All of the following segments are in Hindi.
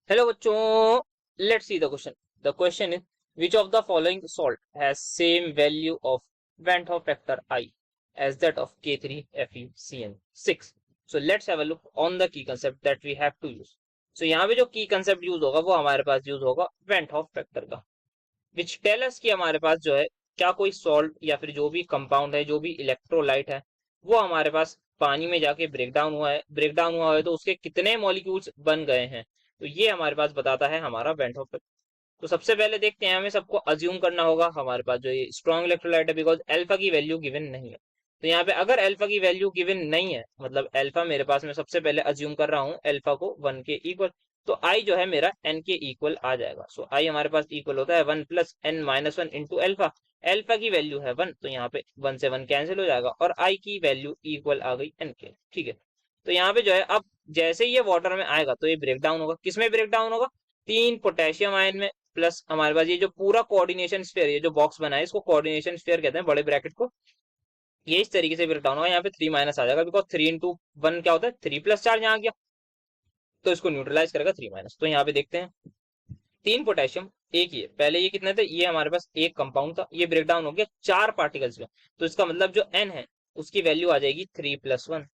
हेलो बच्चों, let's see the question. The question is which of the following salt has same value of Van't Hoff factor I as that of K3FeCN6. So let's have a look on the key concept that we have to use. So यहाँ पे जो की कंसेप्ट यूज होगा वो हमारे पास यूज होगा Van't Hoff फैक्टर का, विच टेल अस कि हमारे पास जो है क्या कोई सॉल्ट या फिर जो भी कंपाउंड है, जो भी इलेक्ट्रोलाइट है, वो हमारे पास पानी में जाके ब्रेक डाउन हुआ है तो उसके कितने मॉलिक्यूल्स बन गए हैं. तो ये हमारे पास बताता है हमारा वेंट हॉफ. तो सबसे पहले देखते हैं, हमें सबको अज्यूम करना होगा हमारे पास जो ये स्ट्रॉन्ग इलेक्ट्रोलाइट है, बिकॉज अल्फा की वैल्यू गिवन नहीं है. तो यहाँ पे अगर अल्फा की वैल्यू गिवन नहीं है, मतलब अल्फा मेरे पास, मैं सबसे पहले अज्यूम कर रहा हूँ अल्फा को 1 के इक्वल, तो आई जो है मेरा एन के इक्वल आ जाएगा. सो आई हमारे पास इक्वल होता है 1 plus N minus 1 into alpha. Alpha की वैल्यू है 1, तो यहाँ पे 1 से 1 कैंसिल हो जाएगा और आई की वैल्यू इक्वल आ गई एन के. ठीक है. तो यहाँ पे जो है अब जैसे ही ये वाटर में आएगा तो ये ब्रेक डाउन होगा. किसमें ब्रेक डाउन होगा? 3 पोटेशियम आयन में, प्लस हमारे पास ये जो पूरा कोऑर्डिनेशन स्फीयर, ये जो बॉक्स बना है इसको कोऑर्डिनेशन स्फीयर कहते हैं, बड़े ब्रैकेट को. ये इस तरीके से ब्रेक डाउन होगा. यहाँ पे 3 माइनस आ जाएगा, बिकॉज 3 इंटू 1 क्या होता है? 3 प्लस चार्ज यहाँ गया, तो इसको न्यूट्रलाइज करेगा 3 माइनस. तो यहाँ पे देखते हैं 3 पोटेशियम, एक ये पहले, ये कितने थे? ये हमारे पास एक कंपाउंड था, ये ब्रेक डाउन हो गया 4 पार्टिकल्स में. तो इसका मतलब जो एन है उसकी वैल्यू आ जाएगी 3+1,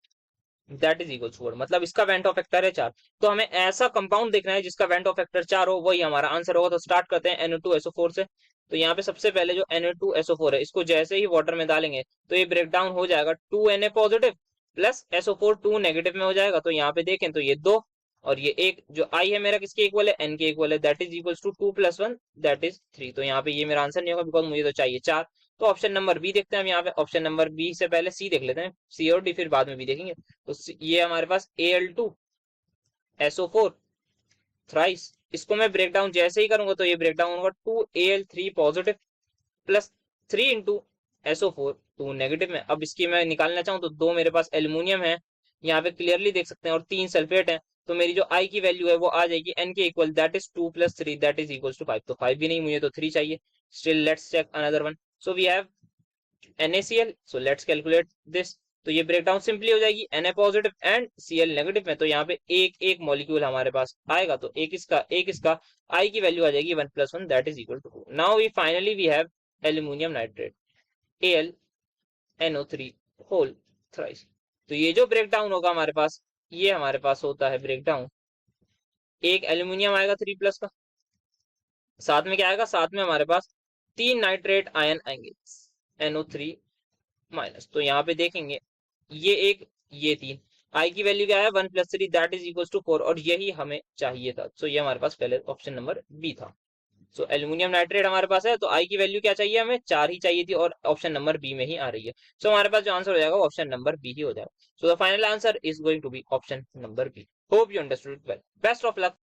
दैट इज इक्वल टू 4. मतलब इसका वेंट ऑफ फैक्टर है 4. तो हमें ऐसा कंपाउंड देखना है जिसका वेंट ऑफ फैक्टर 4 हो, वही हमारा आंसर होगा. तो स्टार्ट करते हैं Na2SO4 से. तो यहाँ पे सबसे पहले जो Na2SO4 है, इसको जैसे ही वाटर में डालेंगे तो ये ब्रेक डाउन हो जाएगा 2Na positive plus SO4 2 negative में हो जाएगा. तो यहाँ पे देखें तो ये 2 और ये एक, जो आई है मेरा किसके इक्वल है? एन के इक्वल है, that is equal to 2+1 that is 3. तो यहाँ पे ये मेरा आंसर नहीं होगा, बिकॉज मुझे तो चाहिए 4. तो ऑप्शन नंबर बी देखते हैं हम. यहाँ पे ऑप्शन नंबर बी से पहले सी देख लेते हैं, सी और डी फिर बाद में भी देखेंगे. तो ये हमारे पास Al2SO4 थ्राइस, इसको मैं ब्रेक डाउन जैसे ही करूंगा तो ये ब्रेक डाउन होगा 2Al3 positive plus 3 into SO4 2 negative में. अब इसकी मैं निकालना चाहूँ तो 2 मेरे पास एल्यूमिनियम है, यहाँ पे क्लियरली देख सकते हैं, और 3 सल्फेट है. तो मेरी जो आई की वैल्यू है वो आ जाएगी एन के equal, that is 2 + 3 that is equal to 5. तो 5 भी नहीं, मुझे तो 3 चाहिए. Still let's check another one. So we have NaCl. So let's calculate this. तो ये ब्रेकडाउन सिंपली हो जाएगी Na positive and Cl negative में. तो यहाँ पे एक एक मॉलिक्यूल हमारे पास आएगा, तो एक इसका I की वैल्यू आ जाएगी 1+1 that is equal to 2. Now we finally we have aluminium nitrate AlNO3 whole thrice. तो ये जो ब्रेकडाउन होगा हमारे पास, ये हमारे पास होता है ब्रेकडाउन, एक एल्यूमिनियम आएगा 3+ का, साथ में क्या आएगा? साथ में हमारे पास 3 नाइट्रेट आयन आएंगे NO3-. तो यहाँ पे देखेंगे ये एक, ये 3, आई की वैल्यू क्या है? 1+3 दैट इज इक्वल टू 4, और यही हमें चाहिए था. सो ये हमारे पास पहले ऑप्शन नंबर बी था. सो एल्यूमिनियम नाइट्रेट हमारे पास है, तो आई की वैल्यू क्या चाहिए? हमें 4 ही चाहिए थी, और ऑप्शन नंबर बी में ही आ रही है. सो हमारे पास जो आंसर हो जाएगा ऑप्शन नंबर बी ही हो जाएगा. So the final answer is going to be option number B. Hope you understood well. Best of luck.